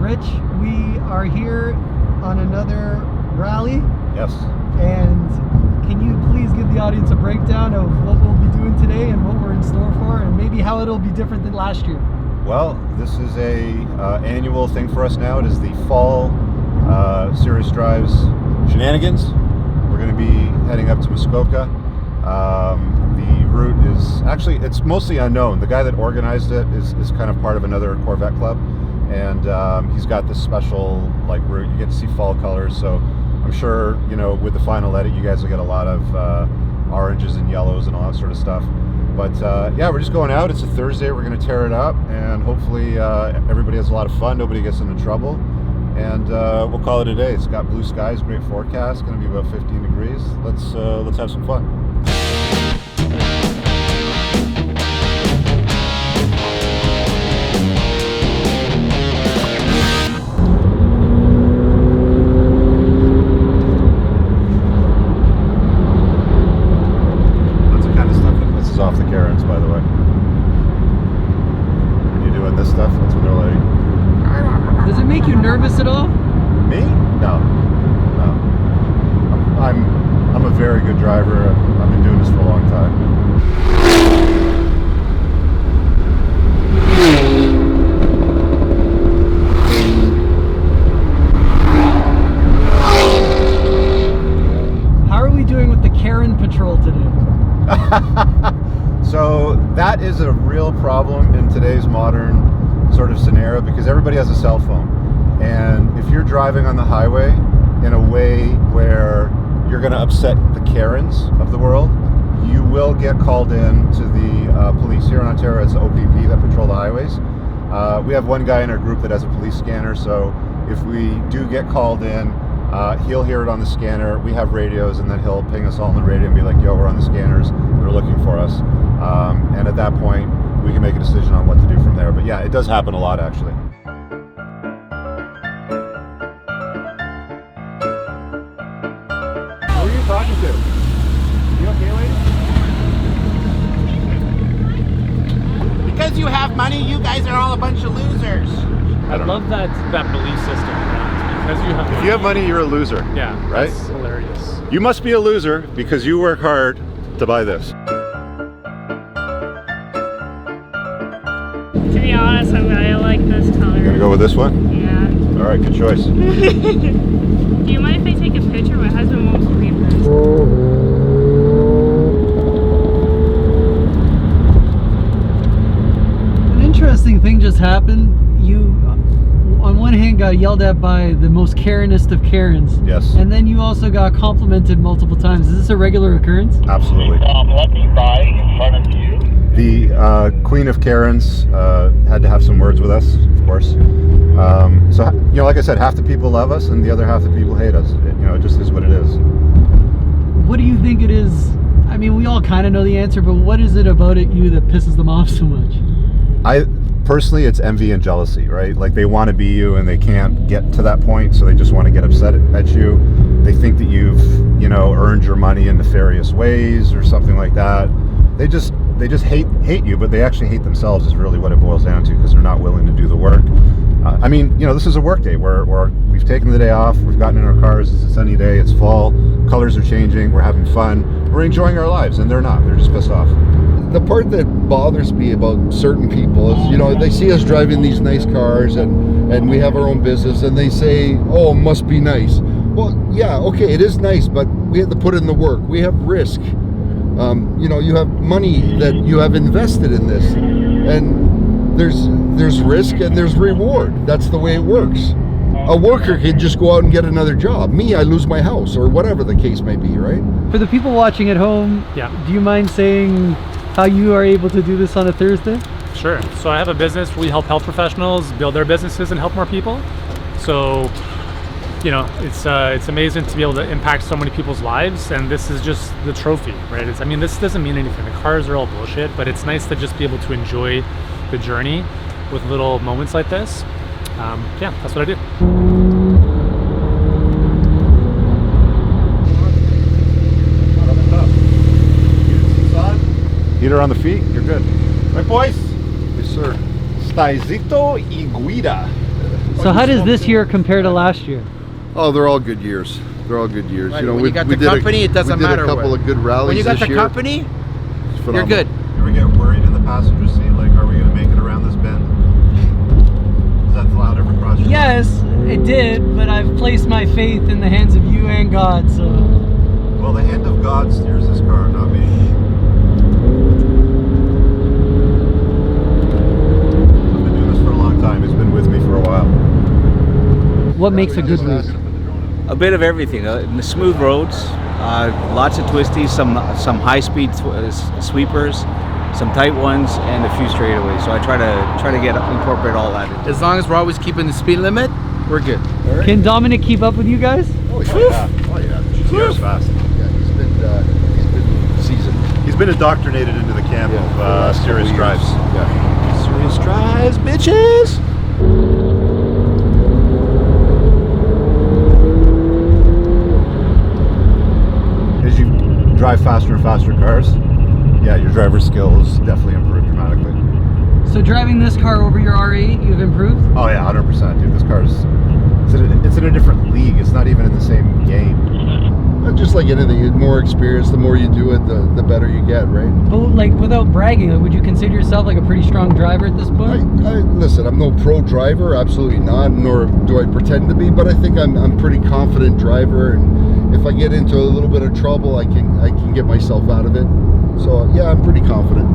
Rich, we are here on another rally. Yes. And can you please give the audience a breakdown of what we'll be doing today and what we're in store for, and maybe how it'll be different than last year? Well, this is a annual thing for us now. It is the fall Serious Drives Shenanigans. We're going to be heading up to Muskoka. The route is actually, it's mostly unknown. The guy that organized it is kind of part of another Corvette club, and he's got this special route. You get to see fall colors, so I'm sure, with the final edit, you guys will get a lot of oranges and yellows and all that sort of stuff. But yeah, we're just going out. It's a Thursday. We're going to tear it up, and hopefully everybody has a lot of fun. Nobody gets into trouble, and we'll call it a day. It's got blue skies, great forecast. Going to be about 15 degrees. Let's have some fun. Off the Karens, by the way. When you're doing this stuff, that's when they're like. Does it make you nervous at all? Me? No. I'm a very good driver. I've been doing this for a long time. How are we doing with the Karen patrol today? So that is a real problem in today's modern sort of scenario, because everybody has a cell phone, and if you're driving on the highway in a way where you're going to upset the Karens of the world, you will get called in to the police. Here in Ontario, it's the OPP that patrol the highways. We have one guy in our group that has a police scanner, so if we do get called in, he'll hear it on the scanner. We have radios, and then he'll ping us all on the radio and be like, yo, we're on the scanners, they're looking for us. And at that point, we can make a decision on what to do from there. But yeah, it does happen a lot, actually. Who are you talking to? You okay, lady? Because you have money, you guys are all a bunch of losers. I love that belief system. Because you have money. If you have money, you're a loser. Yeah, right? That's hilarious. You must be a loser because you work hard to buy this. To be honest, I like this color. You gonna go with this one? Yeah. All right, good choice. Do you mind if I take a picture? My husband wants to read this. An interesting thing just happened. You, on one hand, got yelled at by the most Karenist of Karens. Yes. And then you also got complimented multiple times. Is this a regular occurrence? Absolutely. Let me by in front of you. The Queen of Karens had to have some words with us, of course. So, like I said, half the people love us and the other half the people hate us. It just is what it is. What do you think it is? I mean, we all kind of know the answer, but what is it about you that pisses them off so much? Personally, it's envy and jealousy, right? Like, they want to be you and they can't get to that point, so they just want to get upset at you. They think that you've, earned your money in nefarious ways or something like that. They just hate you, but they actually hate themselves is really what it boils down to, because they're not willing to do the work. This is a work day where we've taken the day off, we've gotten in our cars, it's a sunny day, it's fall, colors are changing, we're having fun, we're enjoying our lives, and they're not, they're just pissed off. The part that bothers me about certain people is, they see us driving these nice cars and we have our own business, and they say, oh, it must be nice. Well, yeah, okay, it is nice, but we have to put in the work. We have risk. You have money that you have invested in this, and there's risk and there's reward. That's the way it works. A worker can just go out and get another job. Me, I lose my house, or whatever the case may be, right? For the people watching at home, do you mind saying how you are able to do this on a Thursday? Sure. So I have a business. We help health professionals build their businesses and help more people. So, it's amazing to be able to impact so many people's lives, and this is just the trophy, right? This doesn't mean anything. The cars are all bullshit, but it's nice to just be able to enjoy the journey with little moments like this. That's what I do. Heater on the feet, you're good. Right, boys? Yes, sir. Staizito y guida. So how does this year compare to last year? Oh, they're all good years. They're all good years. Right, You know, when you got the company, it doesn't matter We did a couple what. of good rallies When you got this the year. company, It's you're phenomenal. good. You ever get worried in the passenger seat? Like, are we going to make it around this bend? Does that thought ever cross your mind? Yes, it did, but I've placed my faith in the hands of you and God, so... Well, the hand of God steers this car, not me. I've been doing this for a long time. It's been with me for a while. What makes a good route? A bit of everything. Smooth roads, lots of twisties, some high-speed sweepers, some tight ones, and a few straightaways. So I try to incorporate all that. As long as we're always keeping the speed limit, we're good. Can Dominic keep up with you guys? Oh yeah. Oh yeah. GTR's fast. Yeah, he's been seasoned. He's been indoctrinated into the camp Yeah, of serious drives. Yeah. Serious drives, bitches. As you drive faster and faster cars, yeah, your driver's skills definitely improve dramatically. So driving this car over your R8, you've improved? Oh yeah, 100%, dude. This car's it's in a different league. It's not even in the same game. Just like anything, the more experience, the more you do it, the better you get, right? But like, without bragging, like, would you consider yourself like a pretty strong driver at this point? Listen, I'm no pro driver, absolutely not, nor do I pretend to be, but I think I'm a pretty confident driver, and if I get into a little bit of trouble, I can get myself out of it. So yeah, I'm pretty confident.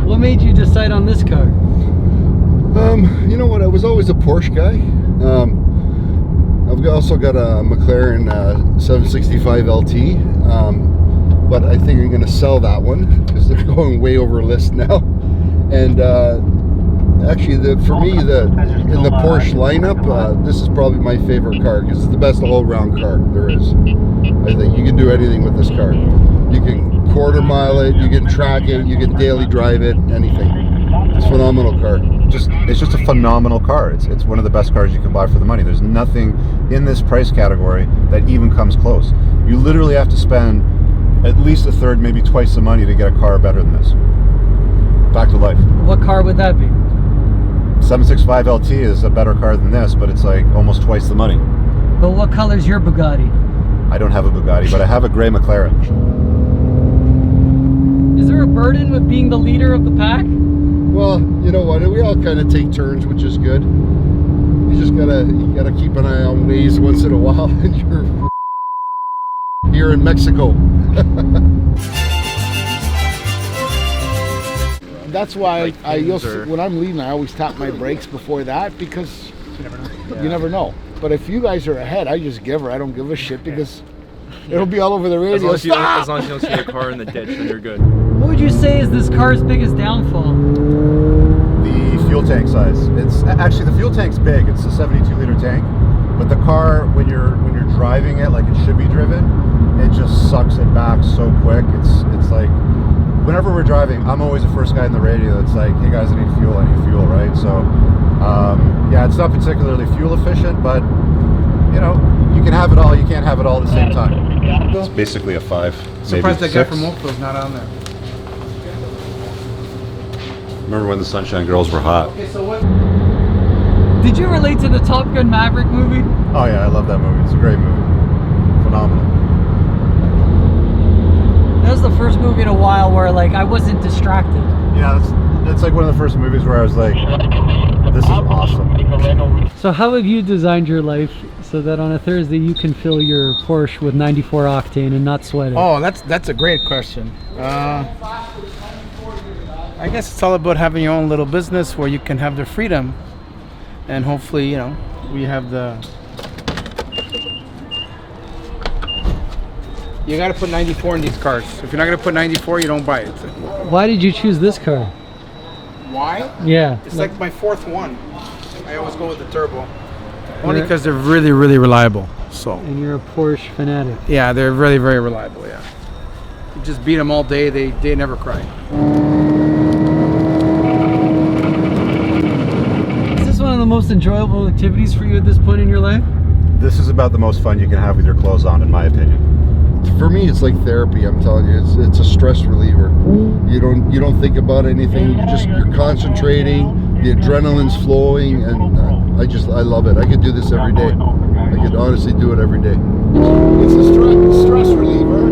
What made you decide on this car? You know what? I was always a Porsche guy. I've also got a McLaren 765 LT, but I think I'm going to sell that one because they're going way over list now. And actually, for me, in the Porsche lineup, this is probably my favorite car because it's the best all-around car there is. I think you can do anything with this car. You can quarter mile it, you can track it, you can daily drive it, anything. It's a phenomenal car. It's just a phenomenal car. It's one of the best cars you can buy for the money. There's nothing in this price category that even comes close. You literally have to spend at least a third, maybe twice the money to get a car better than this. Back to life. What car would that be? 765 LT is a better car than this, but it's like almost twice the money. But what color's your Bugatti? I don't have a Bugatti, but I have a gray McLaren. Is there a burden with being the leader of the pack? Well, you know what? We all kind of take turns, which is good. You just gotta keep an eye on Waze once in a while, and you're in Mexico. That's why I used to, when I'm leaving, I always tap my brakes before that because you never know. But if you guys are ahead, I just give her. I don't give a shit because it'll be all over the radio. As long as you don't see a car in the ditch, then you're good. What would you say is this car's biggest downfall? The fuel tank size. It's actually, the fuel tank's big. It's a 72-liter tank, but the car, when you're driving it like it should be driven, it just sucks it back so quick. It's like, whenever we're driving, I'm always the first guy in the radio that's like, hey guys, I need fuel, right? So yeah, it's not particularly fuel efficient, but you know, you can have it all, you can't have it all at the same time. It's basically a 5. Surprised maybe that guy 6. from Oakville's not on there. Remember when the Sunshine Girls were hot? Okay, so what? Did you relate to the Top Gun Maverick movie? Oh yeah, I love that movie. It's a great movie. Phenomenal. That was the first movie in a while where like I wasn't distracted. Yeah, that's like one of the first movies where I was like, this is awesome. So how have you designed your life so that on a Thursday you can fill your Porsche with 94 octane and not sweat it? Oh, that's a great question. I guess it's all about having your own little business where you can have the freedom, and hopefully, you know, we have the. You got to put 94 in these cars. If you're not gonna put 94, you don't buy it. Why did you choose this car? Why? Yeah. It's like my fourth one. I always go with the turbo. Only because they're really, really reliable. So. And you're a Porsche fanatic. Yeah, they're really, very reliable. Yeah. You just beat them all day. They never cry. Is this one of the most enjoyable activities for you at this point in your life? This is about the most fun you can have with your clothes on, in my opinion. for me, it's like therapy. I'm telling you, it's a stress reliever. You don't think about anything. You're concentrating. The adrenaline's flowing, and I love it. I could do this every day. I could honestly do it every day. It's a stress reliever.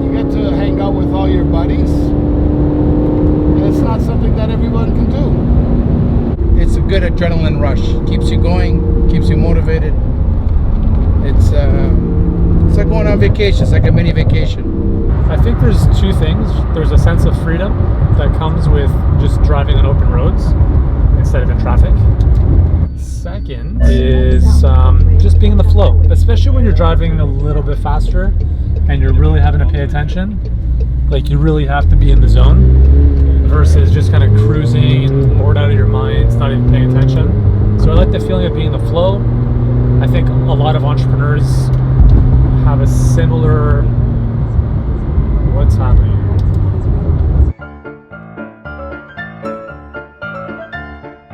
You get to hang out with all your buddies. And it's not something that everyone can do. It's a good adrenaline rush. Keeps you going, keeps you motivated. It's like going on vacation. It's like a mini vacation. I think there's two things. There's a sense of freedom that comes with just driving on open roads instead of in traffic. Second is just being in the flow, especially when you're driving a little bit faster and you're really having to pay attention. Like, you really have to be in the zone versus just kind of cruising and bored out of your mind, not even paying attention. So I like the feeling of being in the flow. I think a lot of entrepreneurs have a similar, what's happening?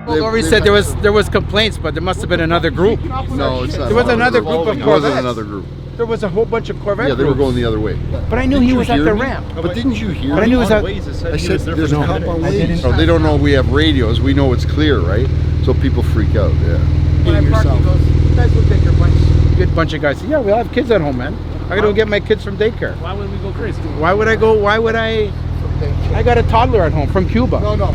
Lori said there was complaints, but there must have been another group. No, it's not. There was another group of It Corvettes. wasn't another group. There was a whole bunch of Corvette Yeah, they were groups. going the other way. But I knew he was at the ramp. But didn't you hear But I me? knew it was at. I said there's a cop on I Waze. didn't- So they don't know we have radios. We know it's clear, right? So people freak out. Yeah. When I parked, he goes, "You guys look like you're a good bunch of guys." Yeah, we all have kids at home, man. I gotta go get my kids from daycare. Why would we go crazy? Why would I go? Why would I? I got a toddler at home from Cuba. No.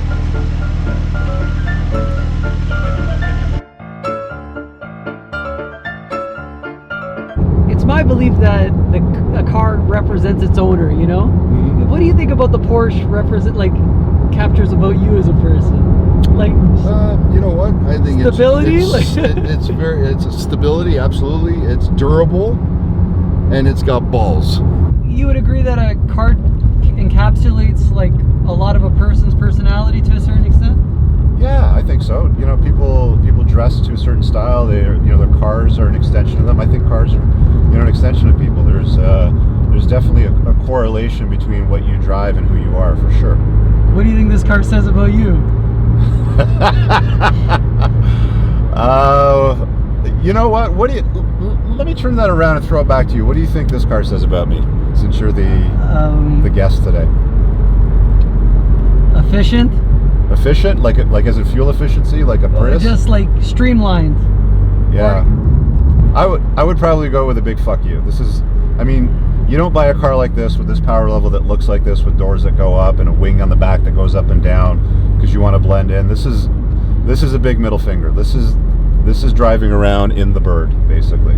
It's my belief that a car represents its owner, you know? What do you think about the Porsche captures about you as a person? Like, You know what? I think stability? it's a stability, absolutely. It's durable, and it's got balls. you would agree that a car encapsulates like a lot of a person's personality to a certain extent? Yeah, I think so. You know, people dress to a certain style. Their cars are an extension of them. I think cars are, an extension of people. There's definitely a correlation between what you drive and who you are, for sure. What do you think this car says about you? You know what? Let me turn that around and throw it back to you. What do you think this car says about me, since you're the guest today? Efficient? Efficient, like as in fuel efficiency, like a Prius. Just like streamlined. Yeah, I would probably go with a big fuck you. You don't buy a car like this with this power level that looks like this, with doors that go up and a wing on the back that goes up and down because you want to blend in. This is a big middle finger. This is driving around in the bird, basically.